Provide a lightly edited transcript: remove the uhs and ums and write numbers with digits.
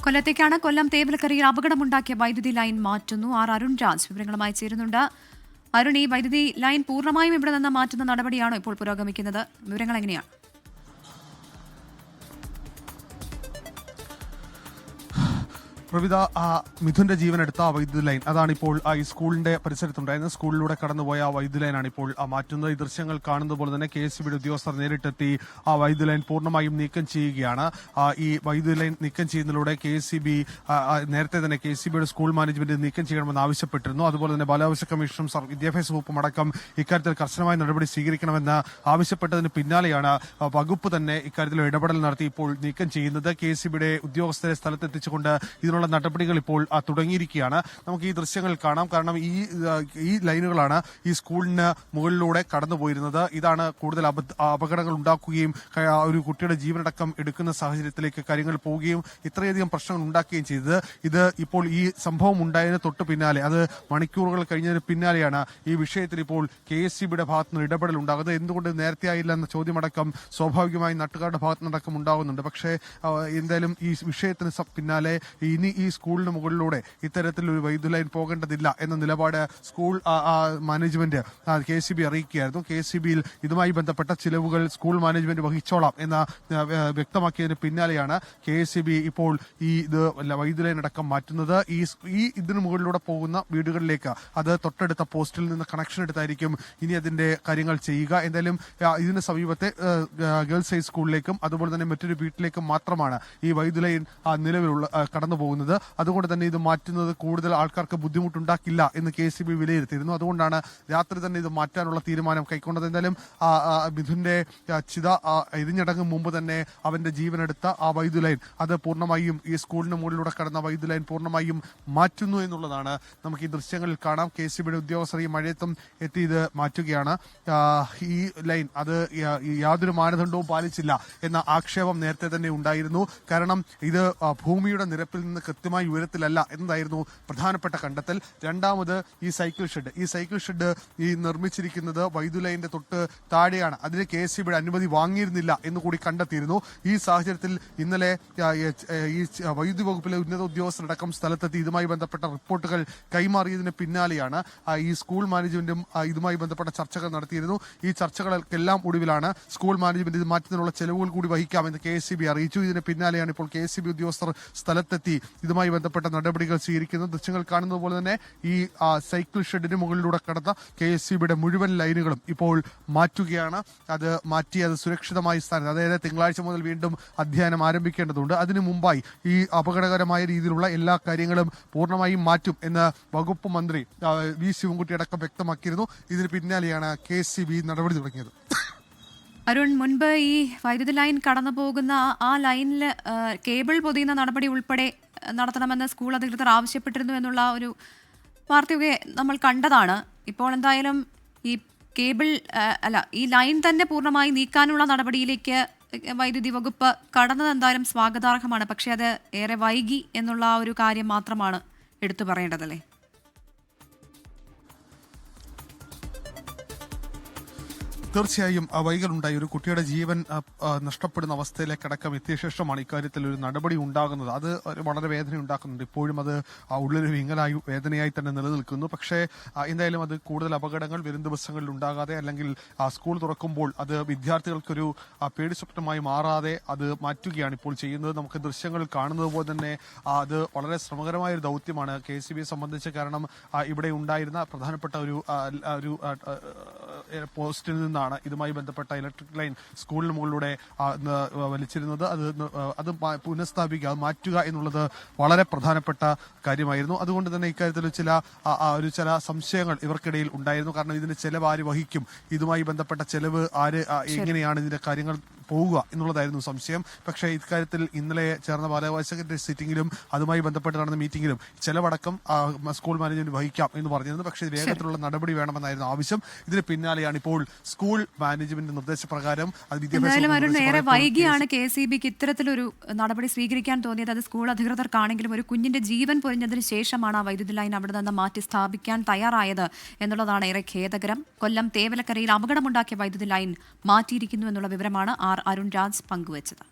കൊല്ലത്തേക്കാണ്. കൊല്ലം തേവലക്കരയിൽ അപകടമുണ്ടാക്കിയ വൈദ്യുതി ലൈൻ മാറ്റുന്നു. അരുൺ രാജ് വിവരങ്ങളുമായി ചേരുന്നുണ്ട്. അരുൺ, ഈ വൈദ്യുതി ലൈൻ പൂർണ്ണമായും ഇവിടെ നിന്ന് മാറ്റുന്ന നടപടിയാണോ ഇപ്പോൾ പുരോഗമിക്കുന്നത്? വിവരങ്ങൾ എങ്ങനെയാണ്? പ്രവിധ മിഥുന്റെ ജീവനെടുത്ത ആ വൈദ്യുതി ലൈൻ അതാണ് ഇപ്പോൾ ഈ സ്കൂളിന്റെ പരിസരത്തുണ്ടായിരുന്ന സ്കൂളിലൂടെ കടന്നുപോയ ആ വൈദ്യുതി ലൈനാണ് ഇപ്പോൾ മാറ്റുന്നത്. ഈ ദൃശ്യങ്ങൾ കാണുന്നത് പോലെ തന്നെ KSEB ഉദ്യോഗസ്ഥർ നേരിട്ടെത്തി ആ വൈദ്യുതി ലൈൻ പൂർണ്ണമായും നീക്കം ചെയ്യുകയാണ്. ഈ വൈദ്യുതി ലൈൻ നീക്കം ചെയ്യുന്നതിലൂടെ KSEB നേരത്തെ തന്നെ KSEB സ്കൂൾ മാനേജ്മെന്റ് നീക്കം ചെയ്യണമെന്ന് ആവശ്യപ്പെട്ടിരുന്നു. അതുപോലെ തന്നെ ബാലാവകാശ കമ്മീഷനും വിദ്യാഭ്യാസ വകുപ്പും അടക്കം ഇക്കാര്യത്തിൽ കർശനമായ നടപടി സ്വീകരിക്കണമെന്ന് ആവശ്യപ്പെട്ടതിന് പിന്നാലെയാണ് വകുപ്പ് തന്നെ ഇക്കാര്യത്തിൽ ഇടപെടൽ നടത്തി ഇപ്പോൾ നീക്കം ചെയ്യുന്നത്. KSEB ഉദ്യോഗസ്ഥരെ സ്ഥലത്തെത്തിച്ചുകൊണ്ട് ഇതിനുള്ള നടപടികൾ ഇപ്പോൾ തുടങ്ങിയിരിക്കുകയാണ്. നമുക്ക് ഈ ദൃശ്യങ്ങൾ കാണാം. കാരണം ഈ ലൈനുകളാണ് ഈ സ്കൂളിന് മുകളിലൂടെ കടന്നുപോയിരുന്നത്. ഇതാണ് കൂടുതൽ അപകടങ്ങൾ ഉണ്ടാക്കുകയും ഒരു കുട്ടിയുടെ ജീവനടക്കം എടുക്കുന്ന സാഹചര്യത്തിലേക്ക് കാര്യങ്ങൾ പോവുകയും ഇത്രയധികം പ്രശ്നങ്ങൾ ഉണ്ടാക്കുകയും ചെയ്തത്. ഇത് ഇപ്പോൾ ഈ സംഭവം ഉണ്ടായതിന് തൊട്ട് പിന്നാലെ, അത് മണിക്കൂറുകൾ കഴിഞ്ഞതിന് പിന്നാലെയാണ് ഈ വിഷയത്തിൽ ഇപ്പോൾ KSEB ഭാഗത്തുനിന്ന് ഇടപെടൽ ഉണ്ടാകുന്നത്. എന്തുകൊണ്ട് നേരത്തെ ആയില്ല എന്ന ചോദ്യമടക്കം സ്വാഭാവികമായി നാട്ടുകാരുടെ ഭാഗത്തുനിന്നടക്കം ഉണ്ടാകുന്നുണ്ട്. പക്ഷേ എന്തായാലും ഈ വിഷയത്തിന് പിന്നാലെ ഇനി ഈ സ്കൂളിന് മുകളിലൂടെ ഇത്തരത്തിലൊരു വൈദ്യുതി ലൈൻ പോകേണ്ടതില്ല എന്ന നിലപാട് സ്കൂൾ മാനേജ്മെന്റ് KSEB അറിയിക്കുകയായിരുന്നു. KSEBയിൽ ഇതുമായി ബന്ധപ്പെട്ട ചിലവുകൾ സ്കൂൾ മാനേജ്മെന്റ് വഹിച്ചോളാം എന്ന വ്യക്തമാക്കിയതിന് പിന്നാലെയാണ് KSEB ഇപ്പോൾ ഈ വൈദ്യുതി ലൈൻ അടക്കം മാറ്റുന്നത്. ഇതിനു മുകളിലൂടെ പോകുന്ന വീടുകളിലേക്ക് അത് തൊട്ടടുത്ത പോസ്റ്റിൽ നിന്ന് കണക്ഷൻ എടുത്തായിരിക്കും ഇനി അതിന്റെ കാര്യങ്ങൾ ചെയ്യുക. എന്തായാലും ഇതിന് സമീപത്തെ ഗേൾസ് ഹൈസ്കൂളിലേക്കും അതുപോലെ തന്നെ മറ്റൊരു വീട്ടിലേക്കും മാത്രമാണ് ഈ വൈദ്യുതി ലൈൻ നിലവിലുള്ള കടന്നു പോകുന്നത്. അതുകൊണ്ട് തന്നെ ഇത് മാറ്റുന്നത് കൂടുതൽ ആൾക്കാർക്ക് ബുദ്ധിമുട്ടുണ്ടാക്കില്ല എന്ന് KSEB വിലയിരുത്തിയിരുന്നു. അതുകൊണ്ടാണ് രാത്രി തന്നെ ഇത് മാറ്റാനുള്ള തീരുമാനം കൈക്കൊണ്ടത്. എന്തായാലും മിഥുന്റെ ചിത ഇരിഞ്ഞടങ്ങും മുമ്പ് തന്നെ അവന്റെ ജീവനെടുത്ത ആ വൈദ്യുതി ലൈൻ അത് പൂർണ്ണമായും ഈ സ്കൂളിന് മുകളിലൂടെ കടന്ന വൈദ്യുതി ലൈൻ പൂർണ്ണമായും മാറ്റുന്നു എന്നുള്ളതാണ് നമുക്ക് ഈ ദൃശ്യങ്ങളിൽ കാണാം. KSEB ഉദ്യോഗസ്ഥർ ഈ മഴയത്തും എത്തി ഇത് മാറ്റുകയാണ്. ഈ ലൈൻ അത് യാതൊരു മാനദണ്ഡവും പാലിച്ചില്ല എന്ന ആക്ഷേപം നേരത്തെ തന്നെ ഉണ്ടായിരുന്നു. കാരണം ഇത് ഭൂമിയുടെ നിരപ്പിൽ നിന്ന് കൃത്യമായി ഉയരത്തിലല്ല എന്നതായിരുന്നു പ്രധാനപ്പെട്ട കണ്ടെത്തൽ. രണ്ടാമത് ഈ സൈക്കിൾ ഷെഡ് ഈ നിർമ്മിച്ചിരിക്കുന്നത് വൈദ്യുതി ലൈനിന്റെ തൊട്ട് താഴെയാണ്. അതിന് KSEB അനുമതി വാങ്ങിയിരുന്നില്ല എന്നുകൂടി കണ്ടെത്തിയിരുന്നു. ഈ സാഹചര്യത്തിൽ ഇന്നലെ ഈ വൈദ്യുതി വകുപ്പിലെ ഉന്നത ഉദ്യോഗസ്ഥരടക്കം സ്ഥലത്തെത്തി ഇതുമായി ബന്ധപ്പെട്ട റിപ്പോർട്ടുകൾ കൈമാറിയതിന് പിന്നാലെയാണ് ഈ സ്കൂൾ മാനേജ്മെന്റും ഇതുമായി ബന്ധപ്പെട്ട ചർച്ചകൾ നടത്തിയിരുന്നു. ഈ ചർച്ചകൾക്കെല്ലാം ഒടുവിലാണ് സ്കൂൾ മാനേജ്മെന്റ് ഇത് മാറ്റുന്നതിനുള്ള ചെലവുകൾ കൂടി വഹിക്കാമെന്ന് KSEB അറിയിച്ചു. ഇതിന് പിന്നാലെയാണ് ഇപ്പോൾ KSEB ഉദ്യോഗസ്ഥർ സ്ഥലത്തെത്തി ഇതുമായി ബന്ധപ്പെട്ട നടപടികൾ സ്വീകരിക്കുന്നത്. ദൃശ്യങ്ങൾ കാണുന്നത് പോലെ തന്നെ ഈ സൈക്കിൾ ഷെഡിന് മുകളിലൂടെ കടന്ന KSEB മുഴുവൻ ലൈനുകളും ഇപ്പോൾ മാറ്റുകയാണ്. അത് മാറ്റി അത് സുരക്ഷിതമായ സ്ഥാനത്ത്, അതായത് തിങ്കളാഴ്ച മുതൽ വീണ്ടും അധ്യയനം ആരംഭിക്കേണ്ടതുണ്ട്. അതിനു മുമ്പായി ഈ അപകടകരമായ രീതിയിലുള്ള എല്ലാ കാര്യങ്ങളും പൂർണ്ണമായും മാറ്റും എന്ന് വകുപ്പ് മന്ത്രി വി ശിവൻകുട്ടി അടക്കം വ്യക്തമാക്കിയിരുന്നു. ഇതിന് പിന്നാലെയാണ് KSEB നടപടി തുടങ്ങിയത്. അരുൺ, മുൻപ് ഈ വൈദ്യുതി ലൈൻ കടന്നു പോകുന്ന ആ ലൈനിൽ കേബിൾ പൊതിയുന്ന നടപടി ഉൾപ്പെടെ നടത്തണമെന്ന് സ്കൂൾ അധികൃതർ ആവശ്യപ്പെട്ടിരുന്നു എന്നുള്ള ഒരു വാർത്തയൊക്കെ നമ്മൾ കണ്ടതാണ്. ഇപ്പോൾ എന്തായാലും ഈ ഈ ലൈൻ തന്നെ പൂർണ്ണമായി നീക്കാനുള്ള നടപടിയിലേക്ക് വൈദ്യുതി വകുപ്പ് കടന്നത് എന്തായാലും സ്വാഗതാർഹമാണ്. പക്ഷെ അത് ഏറെ വൈകി എന്നുള്ള ആ ഒരു കാര്യം മാത്രമാണ് എടുത്തു പറയേണ്ടതല്ലേ? തീർച്ചയായും വൈകലുണ്ടായി ഒരു കുട്ടിയുടെ ജീവൻ നഷ്ടപ്പെടുന്ന അവസ്ഥയിലേക്ക് അടക്കം എത്തിയ ശേഷമാണ് ഇക്കാര്യത്തിൽ ഒരു നടപടി ഉണ്ടാകുന്നത്. അത് വളരെ വേദന ഉണ്ടാക്കുന്നുണ്ട്. ഇപ്പോഴും അത് ഉള്ളിലൊരു വിങ്ങലായി വേദനയായി തന്നെ നിലനിൽക്കുന്നു. പക്ഷേ എന്തായാലും അത് കൂടുതൽ അപകടങ്ങൾ വരും ദിവസങ്ങളിൽ ഉണ്ടാകാതെ, അല്ലെങ്കിൽ സ്കൂൾ തുറക്കുമ്പോൾ അത് വിദ്യാർത്ഥികൾക്കൊരു പേടി സ്വപ്നമായി മാറാതെ അത് മാറ്റുകയാണ് ഇപ്പോൾ ചെയ്യുന്നത്. നമുക്ക് ദൃശ്യങ്ങൾ കാണുന്നത് പോലെ തന്നെ അത് വളരെ ശ്രമകരമായ ഒരു ദൗത്യമാണ് KSEB സംബന്ധിച്ച്. കാരണം ഇവിടെ ഉണ്ടായിരുന്ന പ്രധാനപ്പെട്ട ഒരു പോസ്റ്റിൽ നിന്നാണ് ഇതുമായി ബന്ധപ്പെട്ട ഇലക്ട്രിക് ലൈൻ സ്കൂളിന് മുകളിലൂടെ വലിച്ചിരുന്നത്. അത് പുനഃസ്ഥാപിക്കുക, അത് മാറ്റുക എന്നുള്ളത് വളരെ പ്രധാനപ്പെട്ട കാര്യമായിരുന്നു. അതുകൊണ്ട് തന്നെ ഇക്കാര്യത്തിൽ ചില സംശയങ്ങൾ ഇവർക്കിടയിൽ ഉണ്ടായിരുന്നു. കാരണം ഇതിന്റെ ചെലവ് ആര് വഹിക്കും, ഇതുമായി ബന്ധപ്പെട്ട ചെലവ് എങ്ങനെയാണ് ഇതിന്റെ കാര്യങ്ങൾ പോവുക എന്നുള്ളതായിരുന്നു സംശയം. പക്ഷേ ഇക്കാര്യത്തിൽ ഇന്നലെ ചേർന്ന ബാലാവകാശ സിറ്റിംഗിലും അതുമായി ബന്ധപ്പെട്ട് നടന്ന മീറ്റിംഗിലും ചെലവടക്കം സ്കൂൾ മാനേജ്മെന്റ് വഹിക്കാം എന്ന് പറഞ്ഞിരുന്നു. പക്ഷേ വേഗത്തിലുള്ള നടപടി വേണമെന്നായിരുന്നു ആവശ്യം. ഇതിന് പിന്നാലെയാണ് ഇപ്പോൾ സ്കൂൾ മാനേജ്മെന്റ് നിർദ്ദേശപ്രകാരം ഏറെ വൈകിയാണ് KSEBക്ക് ഇത്തരത്തിലൊരു നടപടി സ്വീകരിക്കാൻ തോന്നിയത്. അത് സ്കൂൾ അധികൃതർക്കാണെങ്കിലും ഒരു കുഞ്ഞിന്റെ ജീവൻ പൊരിഞ്ഞതിന് ശേഷമാണ് ആ വൈദ്യുതി ലൈൻ അവിടെ നിന്ന് മാറ്റി സ്ഥാപിക്കാൻ തയ്യാറായത് എന്നുള്ളതാണ് ഏറെ ഖേദകരം. കൊല്ലം തേവലക്കരയിൽ അപകടമുണ്ടാക്കിയ വൈദ്യുതി ലൈൻ മാറ്റിയിരിക്കുന്നു എന്നുള്ള വിവരമാണ് അരുൺ രാജ് പങ്കുവച്ചത്.